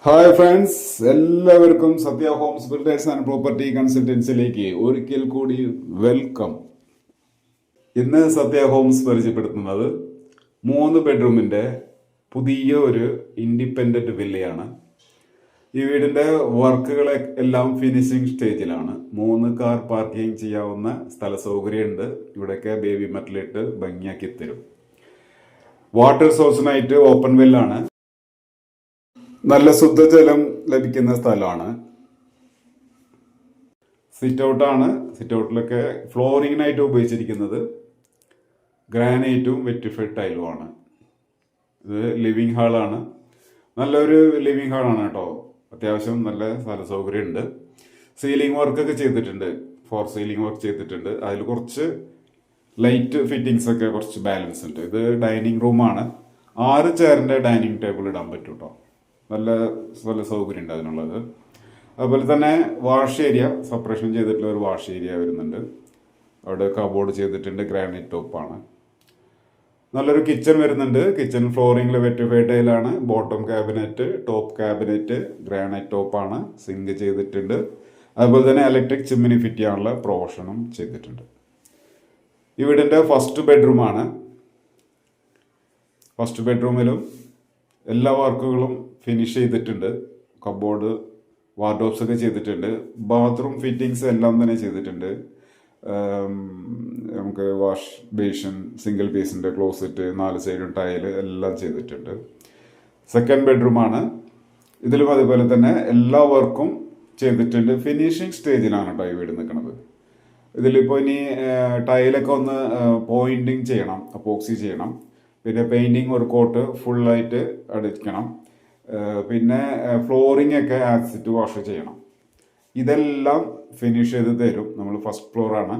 Hi friends, എല്ലാവർക്കും സത്യ Holmes builders and property കൺസൾട്ടൻസിലേക്ക് ഒരിക്കൽ കൂടി വെൽക്കം. ഇന്ന് സത്യ ഹോംസ് പരിചയപ്പെടുത്തുന്നത് 3 ബെഡ്റൂമിൻ്റെ പുതിയ ഒരു ഇൻഡിപെൻഡന്റ് വില്ലയാണ്. ഈ വീടിൻ്റെ വർക്കുകളെ എല്ലാം ഫിനിഷിംഗ് സ്റ്റേജിലാണ്. 3 കാർ പാർക്കിംഗ് ചെയ്യാവുന്ന സ്ഥല സൗകര്യമുണ്ട്. ഇവിടെയൊക്കെ ബേബി മെറ്റലിട്ട് ഭംഗിയാക്കി തരും. വാട്ടർ സോഴ്സിനായിട്ട് ഓപ്പൺ വെല്ലാണ്. നല്ല ശുദ്ധജലം ലഭിക്കുന്ന സ്ഥലമാണ്. സിറ്റ് ഔട്ടാണ്. സിറ്റ് ഔട്ടിലൊക്കെ ഫ്ലോറിങ്ങിനായിട്ട് ഉപയോഗിച്ചിരിക്കുന്നത് ഗ്രാനൈറ്റും വെറ്റിഫൈഡ് ടൈലുമാണ്. ഇത് ലിവിങ് ഹാളാണ്. നല്ലൊരു ലിവിങ് ഹാളാണ് കേട്ടോ. അത്യാവശ്യം നല്ല സ്ഥല സൗകര്യമുണ്ട്. സീലിംഗ് വർക്കൊക്കെ ചെയ്തിട്ടുണ്ട്. ഫോർ സീലിംഗ് വർക്ക് ചെയ്തിട്ടുണ്ട്. അതിൽ കുറച്ച് ലൈറ്റ് ഫിറ്റിങ്സ് ഒക്കെ കുറച്ച് ബാലൻസ് ഉണ്ട്. ഇത് ഡൈനിങ് റൂമാണ്. 6 ചെയറിൻ്റെ ഡൈനിങ് ടേബിൾ ഇടാൻ പറ്റും കേട്ടോ. നല്ല സൗകര്യം ഉണ്ട് അതിനുള്ളത്. അതുപോലെ തന്നെ വാഷ് ഏരിയ സെപ്പറേഷൻ ചെയ്തിട്ടുള്ള ഒരു വാഷ് ഏരിയ വരുന്നുണ്ട്. അവിടെ കബോർഡ് ചെയ്തിട്ടുണ്ട്. ഗ്രാനൈറ്റ് ടോപ്പാണ്. നല്ലൊരു കിച്ചൺ വരുന്നുണ്ട്. കിച്ചൺ ഫ്ലോറിങ്ങിൽ വെറ്റിഫൈഡ് ടൈലാണ്. Bottom cabinet, top cabinet granite ടോപ്പാണ്. സിങ്ക് ചെയ്തിട്ടുണ്ട്. അതുപോലെ തന്നെ ഇലക്ട്രിക് ചിമ്മിനി ഫിറ്റ് ചെയ്യാനുള്ള പ്രൊവിഷനും ചെയ്തിട്ടുണ്ട്. ഈ വീടിൻ്റെ ഫസ്റ്റ് ബെഡ്റൂമാണ്. ഫസ്റ്റ് ബെഡ്റൂമിലും എല്ലാ വർക്കുകളും ഫിനിഷ് ചെയ്തിട്ടുണ്ട്. കബോർഡ്, വാർഡ്രോബ്സ് ഒക്കെ ചെയ്തിട്ടുണ്ട്. ബാത്റൂം ഫിറ്റിങ്സ് എല്ലാം തന്നെ ചെയ്തിട്ടുണ്ട്. നമുക്ക് വാഷ് ബേസിൻ, സിംഗിൾ പീസിൻ്റെ ക്ലോസറ്റ്, 4 സൈഡും ടൈല് എല്ലാം ചെയ്തിട്ടുണ്ട്. സെക്കൻഡ് ബെഡ്റൂമാണ്. ഇതിലും അതുപോലെ തന്നെ എല്ലാ വർക്കും ചെയ്തിട്ടുണ്ട്. ഫിനിഷിങ് സ്റ്റേജിലാണ് കേട്ടോ ഈ വീട് നിൽക്കുന്നത്. ഇതിലിപ്പോൾ ഇനി ടൈലൊക്കെ ഒന്ന് പോയിൻറ്റിങ് ചെയ്യണം, അപ്പോക്സി ചെയ്യണം. പിന്നെ പെയിൻറ്റിങ് ഒരു കോട്ട് ഫുള്ളായിട്ട് അടിക്കണം. പിന്നെ ഫ്ലോറിംഗ് ഒക്കെ ആസിഡ് വാഷ് ചെയ്യണം. ഇതെല്ലാം ഫിനിഷ് ചെയ്ത് തരും. നമ്മൾ ഫസ്റ്റ് ഫ്ലോറാണ്.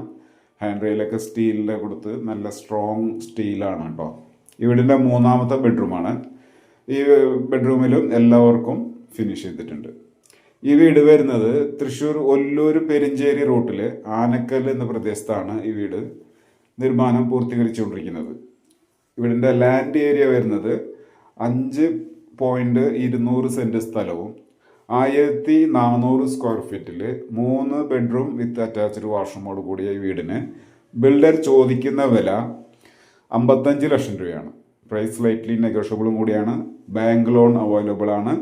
ഹാൻഡ് റെയിലൊക്കെ സ്റ്റീലിൻ്റെ കൊടുത്ത് നല്ല സ്ട്രോങ് സ്റ്റീലാണ് കേട്ടോ. ഈ വീടിൻ്റെ 3ാമത്തെ ബെഡ്റൂമാണ്. ഈ ബെഡ്റൂമിലും എല്ലാവർക്കും ഫിനിഷ് ചെയ്തിട്ടുണ്ട്. ഈ വീട് വരുന്നത് തൃശ്ശൂർ ഒല്ലൂർ പെരിഞ്ചേരി റൂട്ടിൽ ആനക്കൽ എന്ന പ്രദേശത്താണ് ഈ വീട് നിർമ്മാണം പൂർത്തീകരിച്ചുകൊണ്ടിരിക്കുന്നത്. വീടിൻ്റെ ലാൻഡ് ഏരിയ വരുന്നത് 5.200 സെൻറ്റ് സ്ഥലവും 1400 സ്ക്വയർ ഫീറ്റിൽ 3 ബെഡ്റൂം വിത്ത് അറ്റാച്ച്ഡ് വാഷ്റൂമോട് കൂടിയ ഈ വീടിന് ബിൽഡർ ചോദിക്കുന്ന വില 55 ലക്ഷം രൂപയാണ്. പ്രൈസ് സ്ലൈറ്റ്ലി നെഗോഷ്യബിളും കൂടിയാണ്. ബാങ്ക് ലോൺ അവൈലബിൾ ആണ്.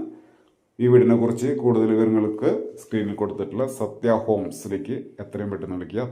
ഈ വീടിനെ കുറിച്ച് കൂടുതൽ വിവരങ്ങൾക്ക് സ്ക്രീനിൽ കൊടുത്തിട്ടുള്ള സത്യ ഹോംസിലേക്ക് എത്രയും പെട്ടെന്ന് വിളിക്കുക.